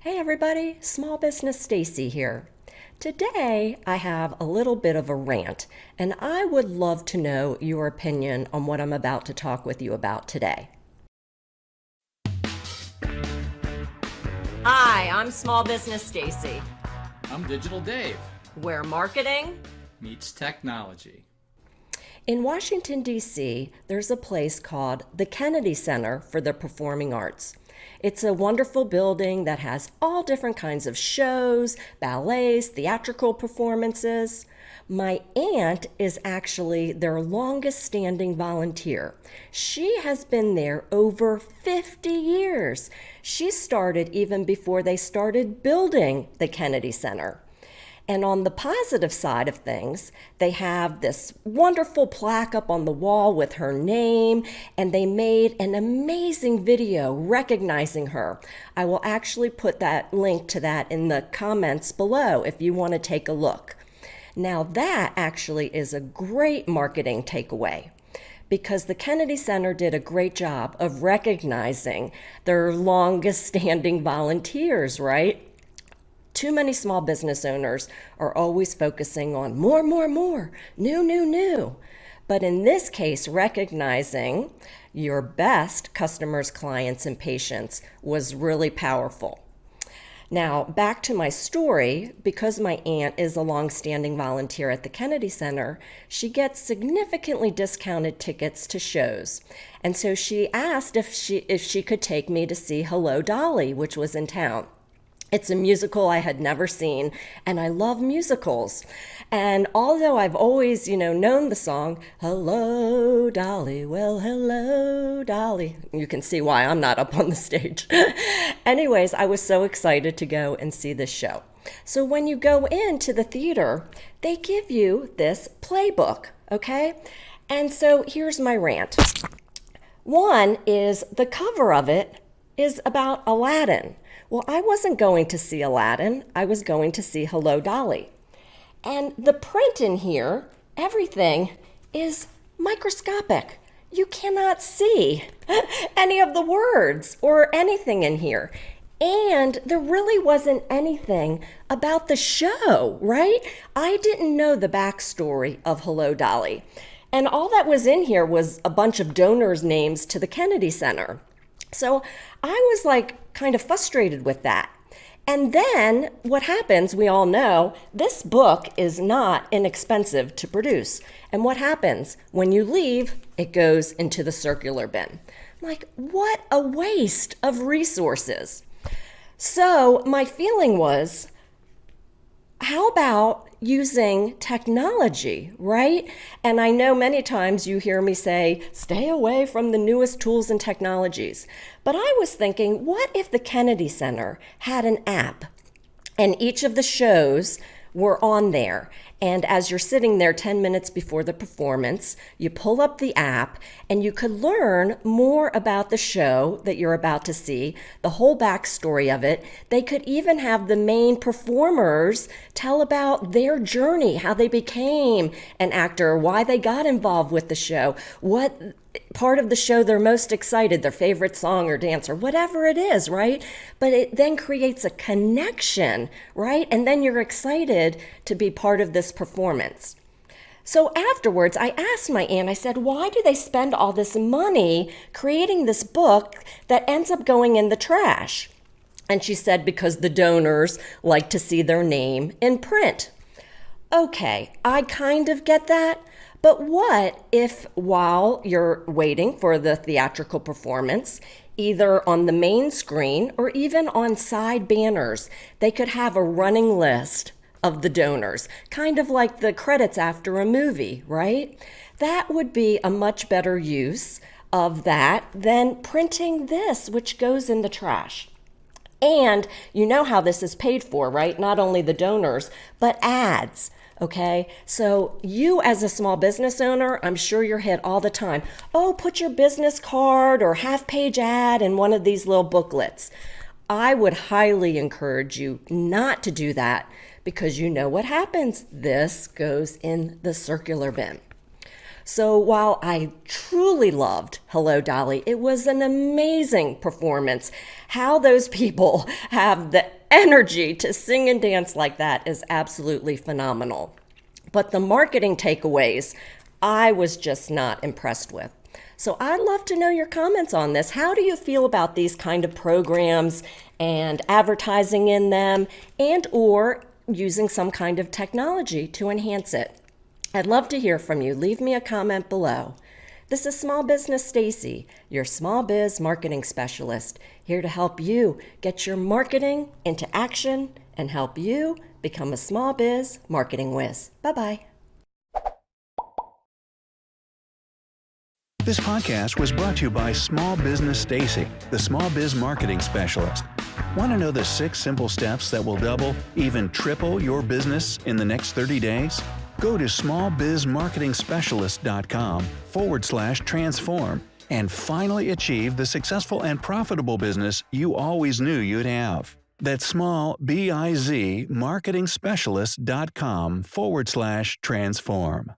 Hey everybody, Small Business Stacey here. Today I have a little bit of a rant, and I would love to know your opinion on what I'm about to talk with you about today. Hi, I'm Small Business Stacey, I'm Digital Dave. where marketing Meets technology. in Washington, D.C., there's a place called the Kennedy Center for the Performing Arts. It's a wonderful building that has all different kinds of shows, ballets, theatrical performances. My aunt is actually their longest standing volunteer. She has been there over 50 years. She started even before they started building the Kennedy Center. And on the positive side of things, they have this wonderful plaque up on the wall with her name, and they made an amazing video recognizing her. I will actually put that link to that in the comments below if you want to take a look. Now, that actually is a great marketing takeaway because the Kennedy Center did a great job of recognizing their longest standing volunteers, right? Too many small business owners are always focusing on more, new. But in this case, recognizing your best customers, clients, and patients was really powerful. Now, back to my story, because my aunt is a longstanding volunteer at the Kennedy Center, she gets significantly discounted tickets to shows. And so she asked if she could take me to see Hello, Dolly, which was in town. It's a musical I had never seen, and I love musicals. And although I've always, known the song, Hello, Dolly, well, hello, Dolly. You can see why I'm not up on the stage. Anyways, I was so excited to go and see this show. So when you go into the theater, they give you this playbook, okay? And so here's my rant. One is the cover of it is about Aladdin. Well, I wasn't going to see Aladdin. I was going to see Hello, Dolly. And the print in here, everything is microscopic. You cannot see any of the words or anything in here. And there really wasn't anything about the show, right? I didn't know the backstory of Hello, Dolly. And all that was in here was a bunch of donors' names to the Kennedy Center. So I was kind of frustrated with that. And then what happens, we all know, this book is not inexpensive to produce. And what happens? When you leave, it goes into the circular bin. What a waste of resources. So my feeling was, how about using technology, right? And I know many times you hear me say, stay away from the newest tools and technologies. But I was thinking, what if the Kennedy Center had an app and each of the shows were on there? And as you're sitting there 10 minutes before the performance, you pull up the app and you could learn more about the show that you're about to see, the whole backstory of it. They could even have the main performers tell about their journey, how they became an actor, why they got involved with the show, what part of the show they're most excited, their favorite song or dance or whatever it is, right? But it then creates a connection, right? And then you're excited to be part of this performance. So afterwards, I asked my aunt, I said, why do they spend all this money creating this book that ends up going in the trash? And she said, because the donors like to see their name in print. Okay, I kind of get that. But what if while you're waiting for the theatrical performance, either on the main screen or even on side banners, they could have a running list of the donors, kind of like the credits after a movie, right? That would be a much better use of that than printing this, which goes in the trash. And you know how this is paid for, right? Not only the donors, but ads. Okay, so you as a small business owner, I'm sure you're hit all the time. Oh, put your business card or half-page ad in one of these little booklets. I would highly encourage you not to do that because you know what happens. This goes in the circular bin. So while I truly loved Hello Dolly, it was an amazing performance. How those people have the energy to sing and dance like that is absolutely phenomenal. But the marketing takeaways, I was just not impressed with. So I'd love to know your comments on this. How do you feel about these kind of programs and advertising in them and or using some kind of technology to enhance it? I'd love to hear from you. Leave me a comment below. This is Small Business Stacey, your small biz marketing specialist, here to help you get your marketing into action and help you become a small biz marketing whiz. Bye-bye. This podcast was brought to you by Small Business Stacey, the small biz marketing specialist. Want to know the 6 simple steps that will double, even triple your business in the next 30 days? Go to smallbizmarketingspecialist.com/transform and finally achieve the successful and profitable business you always knew you'd have. That's smallbizmarketingspecialist.com/transform.